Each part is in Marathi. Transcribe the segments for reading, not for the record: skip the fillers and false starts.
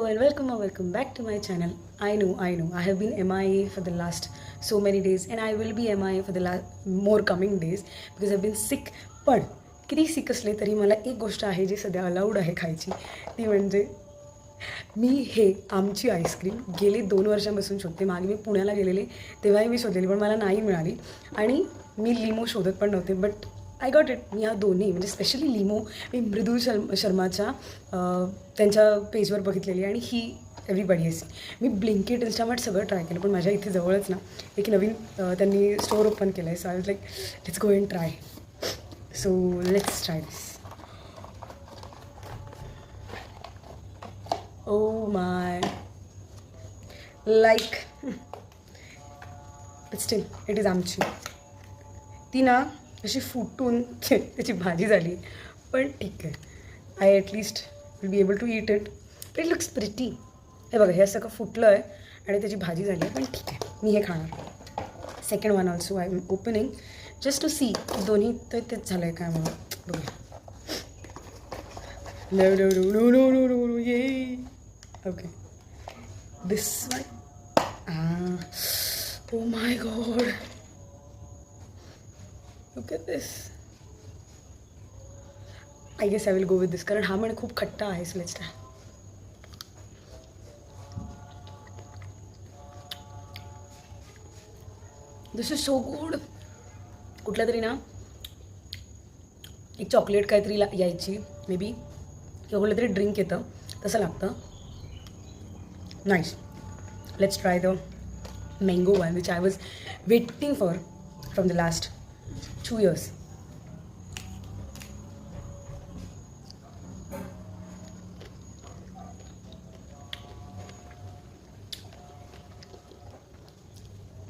and welcome or welcome back to my channel. I know, I have been MIA for the last so many days and I will be MIA for the more coming days because I've been sick. पण किती सिक असले तरी मला एक गोष्ट आहे जी सध्या अलाउड आहे खायची, ती म्हणजे मी आमची आईस्क्रीम गेली 2 वर्षांपासून शोधते. मागे मी पुण्याला गेलेले तेव्हाही मी शोधलेली पण मला नाही मिळाली आणि मी लिमो शोधत पण नव्हते, बट आय गॉट इट. मी ह्या दोन्ही म्हणजे स्पेशली लिमो मी मृदुल शर्माच्या त्यांच्या पेजवर बघितलेली आणि ही एव्हरीबडी असे. मी ब्लिंकिट इंस्टामार्ट सगळं ट्राय केलं पण माझ्या इथे जवळच ना एक नवीन त्यांनी स्टोर ओपन केलं आहे. So I was like let's go and try. So let's try this. Oh my like still it is आमची. ती ना अशी फुटून त्याची भाजी झाली पण ठीक आहे. I at least will be able to eat it. It looks pretty. हे बघा, हे सगळं फुटलं आहे आणि त्याची भाजी झाली आहे पण ठीक आहे, मी हे खाणार. Second one also I am opening just to see दोन्ही तर तेच झालं आहे काय म्हणून बघूया. Yeah okay this one. Oh my God, look at this. I guess I will go with this कारण हा म्हणे खूप खट्टा आहे. So let's try. This is so good. कुठल्या तरी ना एक चॉकलेट काहीतरी यायची मे बी किंवा कुठलं तरी ड्रिंक येतं तसं लागतं. Nice. Let's try the mango one which I was waiting for from the last 2 years.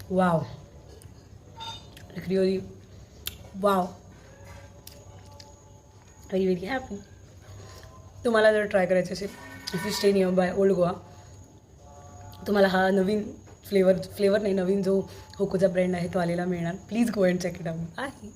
Wow. Like really, wow. Very very happy. तुम्हाला जर ट्राय करायचं असेल, if you stay near by old Goa, तुम्हाला हा नवीन फ्लेवर नाही, नवीन जो होकोचा ब्रँड आहे तो आलेला मिळणार. Please go and check it out. आहे